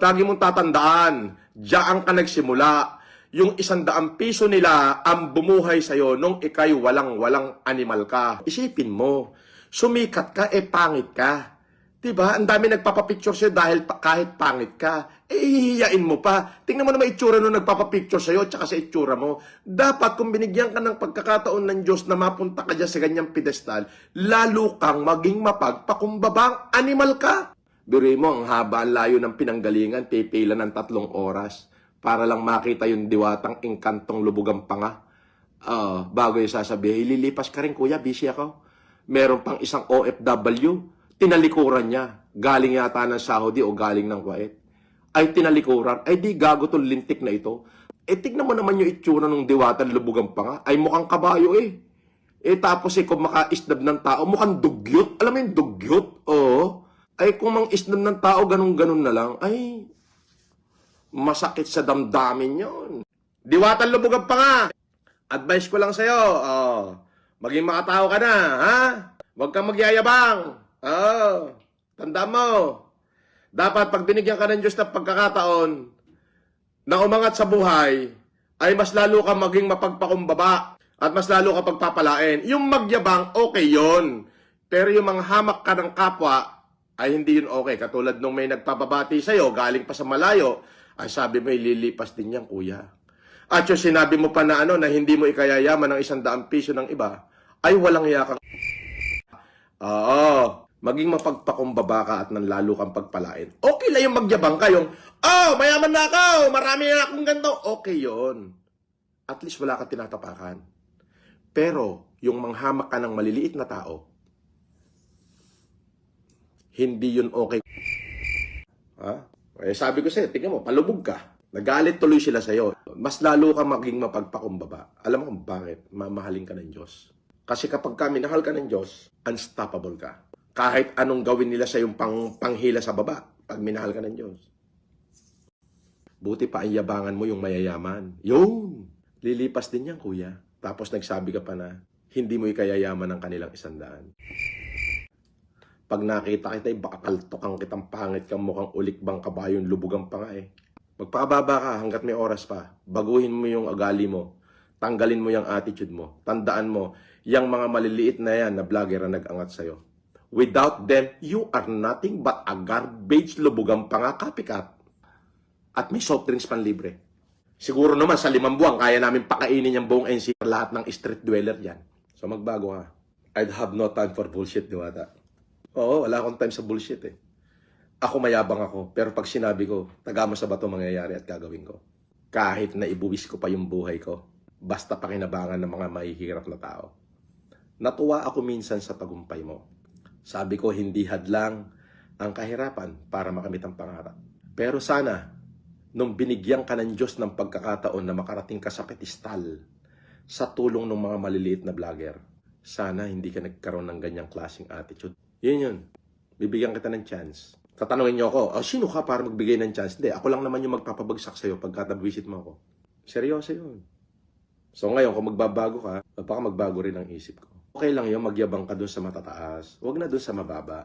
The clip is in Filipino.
lagi mong tatandaan, diyan ka nagsimula. Yung 100 piso nila ang bumuhay sa'yo nung ikay walang animal ka. Isipin mo, sumikat ka, pangit ka. Diba? Ang dami nagpapapicture sa'yo dahil kahit pangit ka. Hihiyain mo pa. Tingnan mo naman itsura nung nagpapapicture sa'yo at sa itsura mo. Dapat kung binigyan ka ng pagkakataon ng Diyos na mapunta ka dyan sa ganyang pedestal, lalo kang maging mapagpakumbabang animal ka. Biruin mo, ang haba, ang layo ng pinanggalingan, pipila ng 3 oras para lang makita yung diwatang engkantong lubugang panga. Bago yung sasabihin, lilipas ka rin kuya, busy ako. Meron pang isang OFW, tinalikuran niya. Galing yata ng Saudi o galing ng Kuwait. Ay tinalikuran, ay di gago tong lintik na ito. Tignan mo naman yung itsura ng diwatang lubugang panga. Ay mukhang kabayo tapos kung maka-isnab ng tao, mukhang dugyot. Alam mo yung dugyot? Oo. Ay kung mang-isnab ng tao, ganun-ganun na lang. Ay, masakit sa damdamin yon. Diwatang lubugang panga. Advice ko lang sa'yo, maging makatao ka na, ha? Huwag kang magyayabang. Tanda mo, dapat pag binigyan ka ng Diyos ng pagkakataon na umangat sa buhay, ay mas lalo ka maging mapagpakumbaba at mas lalo ka pagpapalain. Yung magyabang, okay yon. Pero yung manghamak ka ng kapwa, ay hindi yun okay. Katulad nung may nagpapabati sa'yo, galing pa sa malayo, ay sabi mo, ililipas din yan, kuya. At yung sinabi mo pa na na hindi mo ikayayaman ng 100 piso ng iba, ay walang yakang. Maging mapagpakumbaba ka at nang lalo kang pagpalain. Okay lang yung magyabang ka, yung, mayaman na ako, marami na akong ganito. Okay yon. At least wala ka tinatapakan. Pero, yung manghamak ka ng maliliit na tao, hindi yun okay. Sabi ko sa'yo, tingnan mo, palubog ka. Nagalit tuloy sila sa'yo. Mas lalo ka maging mapagpakumbaba. Alam mo kung bakit? Mamahalin ka ng Diyos. Kasi kapag minahal ka ng Diyos, unstoppable ka. Kahit anong gawin nila sa yung panghila sa baba, pag minahal ka ng Diyos. Buti pa ang yabangan mo yung mayayaman. Yun! Lilipas din yan, kuya. Tapos nagsabi ka pa na, hindi mo ikayayaman ng kanilang 100. Pag nakita kita, baka kaltokan kitang pangit kang mukhang ulikbang kabayong lubugang panga Magpakababa ka hanggat may oras pa. Baguhin mo yung ugali mo. Tanggalin mo yung attitude mo. Tandaan mo, yung mga maliliit na yan na vlogger na nag-angat sa'yo. Without them, you are nothing but a garbage lubugang panga copycat. At may soft drinks pan libre. Siguro naman sa 5 buwan, kaya namin pakainin yung buong NC lahat ng street dweller dyan. So magbago ka. I'd have no time for bullshit, diwata. Oo, wala akong time sa bullshit Ako mayabang ako, pero pag sinabi ko, tagama sa bato mangyayari at gagawin ko. Kahit na ibuwis ko pa yung buhay ko, basta pakinabangan ng mga mahihirap na tao. Natuwa ako minsan sa tagumpay mo. Sabi ko, hindi hadlang ang kahirapan para makamit ang pangarap. Pero sana, nung binigyan ka ng Diyos ng pagkakataon na makarating ka sa pedestal, sa tulong ng mga maliliit na vlogger, sana hindi ka nagkaroon ng ganyang klaseng attitude. Yun. Bibigyan kita ng chance. Tatanungin niyo ako, sino ka para magbigay ng chance? Hindi, ako lang naman yung magpapabagsak sa'yo pagka nag-visit mo ako. Seryoso yun. So ngayon, kung magbabago ka, baka magbago rin ang isip ko. Okay lang yun, magyabang ka dun sa matataas. Huwag na dun sa mababa.